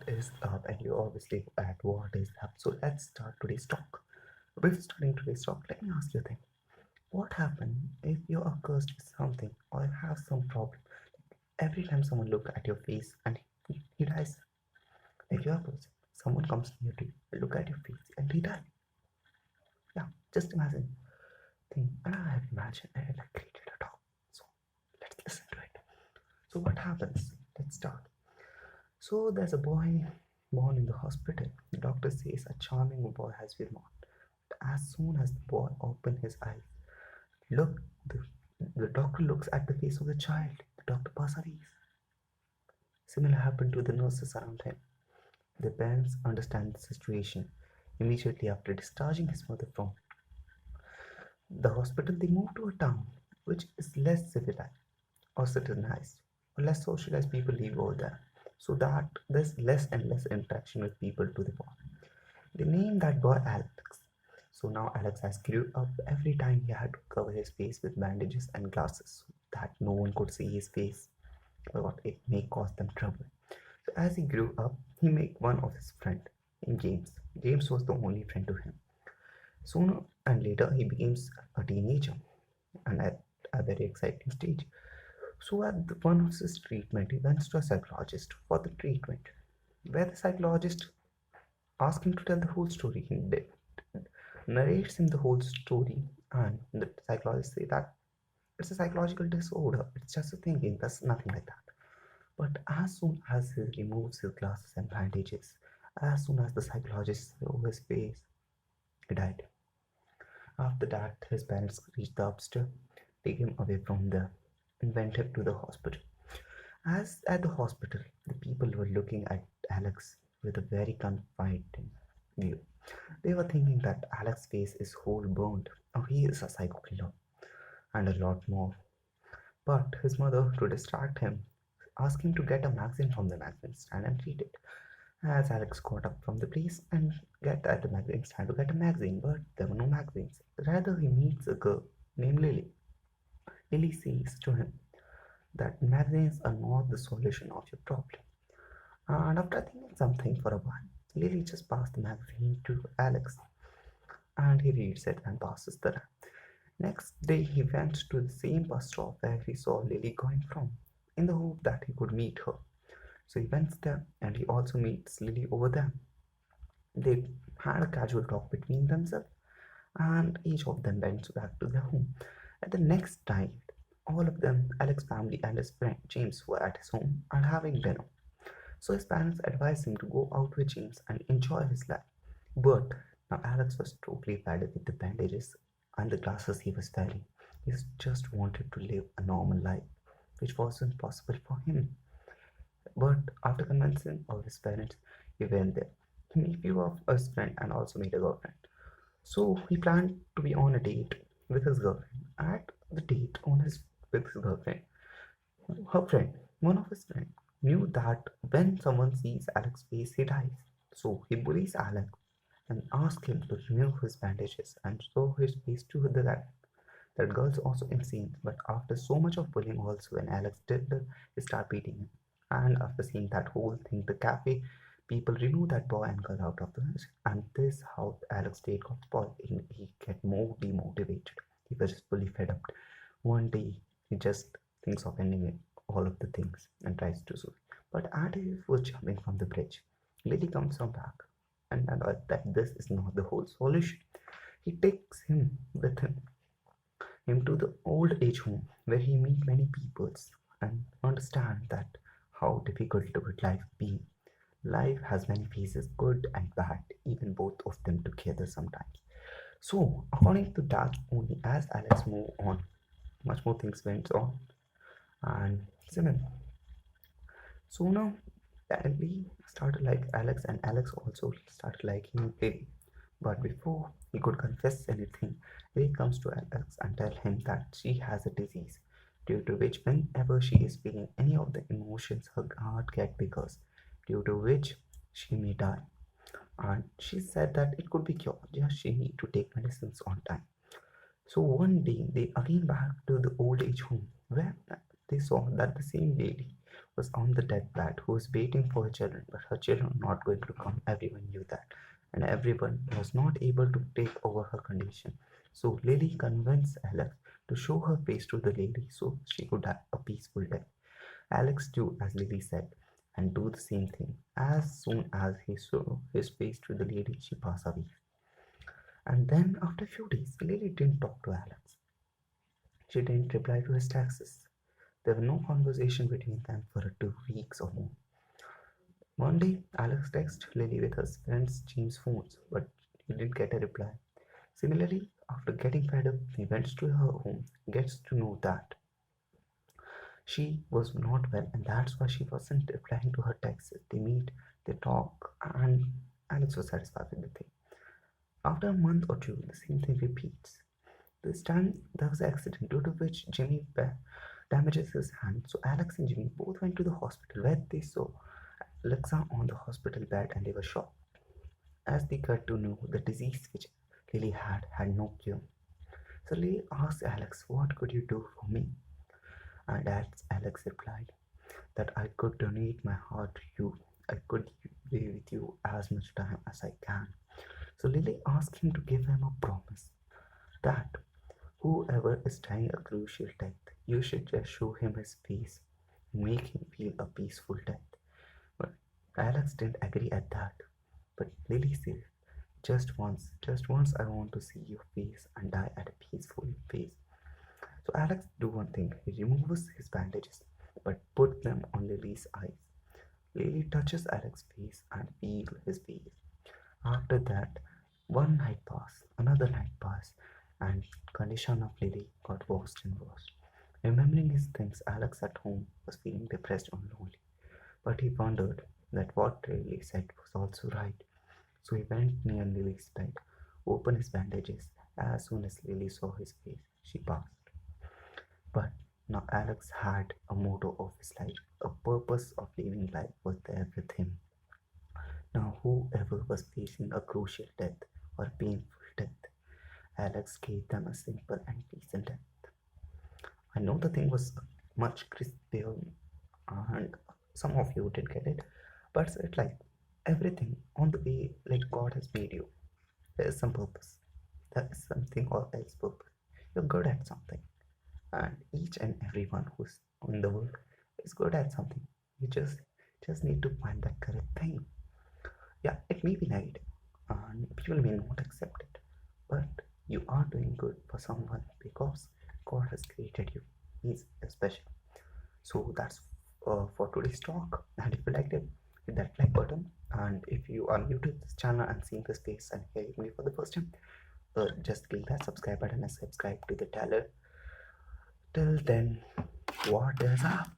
is up, and you obviously at what is up. So let's start today's talk. Before starting today's talk, let me ask you a thing. What happens if you're cursed with something or have some problem? Every time someone look at your face and he dies. Like you're a person, someone comes near to you, look at your face and he dies. Yeah, just imagine thing. And I have imagined and I created a talk. So let's listen to it. So what happens? Let's start. So there's a boy born in the hospital. The doctor says a charming boy has been born. As soon as the boy opens his eyes, look, the doctor looks at the face of the child. The doctor passes away. Similar happened to the nurses around him. The parents understand the situation. Immediately after discharging his mother from the hospital, they move to a town which is less civilized or citizenized or less socialized. People live over there, so that there's less and less interaction with people to the boy. They named that boy Alex. So now Alex has grew up. Every time he had to cover his face with bandages and glasses so that no one could see his face, but it may cause them trouble. So as he grew up, he made one of his friend in James. James was the only friend to him. Sooner and later, he becomes a teenager and at a very exciting stage. So at one of his treatment, he went to a psychologist for the treatment, where the psychologist asked him to tell the whole story. He narrates him the whole story, and the psychologist say that it's a psychological disorder. It's just a thinking. There's nothing like that. But as soon as he removes his glasses and bandages, as soon as the psychologist saw his face, he died. After that, his parents reached the upstairs, take him away from there, and went him to the hospital. As at the hospital, the people were looking at Alex with a very confiding view. They were thinking that Alex's face is whole burned, or he is a psycho killer, and a lot more. But his mother, to distract him, asked him to get a magazine from the magazine stand and read it. As Alex got up from the place and get at the magazine stand to get a magazine, but there were no magazines. Rather, he meets a girl named Lily. Lily says to him that magazines are not the solution of your problem. And after thinking something for a while, Lily just passed the magazine to Alex and he reads it and passes the run. Next day, he went to the same bus stop where he saw Lily going from, in the hope that he could meet her. So he went there and he also meets Lily over there. They had a casual talk between themselves and each of them went back to their home. At the next night, all of them, Alex's family and his friend James, were at his home and having dinner. So his parents advised him to go out with James and enjoy his life. But now Alex was totally bad with the bandages and the glasses he was wearing. He just wanted to live a normal life, which wasn't possible for him. But after convincing of his parents, he went there. He made few of his friend and also made a girlfriend. So he planned to be on a date with his girlfriend. At the date on his with his girlfriend, her friend, one of his friends, knew that when someone sees Alex's face, he dies. So he bullies Alex and asks him to remove his bandages and show his face to the guy. That girl's also insane, but after so much of bullying, also when Alex did that, he started beating him. And after seeing that whole thing, the cafe people remove that boy and girl out of the house. And this how Alex date got spoiled. He get more demotivated. He was just fully fed up. One day he just thinks of ending it, all of the things and tries to sue. But as he was jumping from the bridge, Lily comes from back and that this is not the whole solution. He takes him with him to the old age home where he meet many peoples and understand that how difficult would life be. Life has many phases, good and bad, even both of them together sometimes. So according to that only as Alex moved on, much more things went on and Simon. So now Lee started like Alex and Alex also started liking Lily. But before he could confess anything, Lee comes to Alex and tell him that she has a disease due to which whenever she is feeling any of the emotions her heart get bigger, due to which she may die. And she said that it could be cured, just she need to take medicines on time. So one day they again back to the old age home where they saw that the same lady was on the deathbed, who was waiting for her children, but her children were not going to come. Everyone knew that, and everyone was not able to take over her condition. So Lily convinced Alex to show her face to the lady so she could have a peaceful death. Alex do as Lily said and do the same thing. As soon as he saw his face to the lady, she passed away. And then after a few days, Lily didn't talk to Alex. She didn't reply to his texts. There were no conversation between them for 2 weeks or more. One day, Alex texted Lily with his friend's James phones, but he didn't get a reply. Similarly, after getting fed up, he went to her home, gets to know that she was not well, and that's why she wasn't replying to her texts. They meet, they talk, and Alex was satisfied with the thing. After a month or two, the same thing repeats. This time, there was an accident due to which Jimmy damages his hand. So Alex and Jimmy both went to the hospital where they saw Alexa on the hospital bed and they were shocked as they got to know the disease which Lily had no cure. So Lily asked Alex, "What could you do for me?" And as Alex replied, "That I could donate my heart to you. I could be with you as much time as I can." So Lily asked him to give him a promise that whoever is dying a crucial death, you should just show him his face and make him feel a peaceful death. But Alex didn't agree at that. But Lily said, just once I want to see your face and die at a peaceful face. So Alex do one thing, he removes his bandages but put them on Lily's eyes. Lily touches Alex's face and feels his face. After that, one night passed, another night passed, and condition of Lily got worse and worse. Remembering his things, Alex at home was feeling depressed and lonely. But he wondered that what Lily said was also right. So he went near Lily's bed, opened his bandages. As soon as Lily saw his face, she passed. But now Alex had a motto of his life, a purpose of living life was there with him. Now, whoever was facing a crucial death or painful death, Alex gave them a simple and decent death. I know the thing was much crispier and some of you did get it, but it's like everything on the way like God has made you. There is some purpose. There is something or else purpose. You're good at something. And each and everyone who's in the world is good at something. You just need to find that correct thing. Yeah, it may be negative and people may not accept it, but you are doing good for someone because God has created you. He's special. So that's for today's talk. And if you liked it, hit that like button. And if you are new to this channel and seeing this face and hearing me for the first time, just click that subscribe button and subscribe to the channel. Till then, what is up?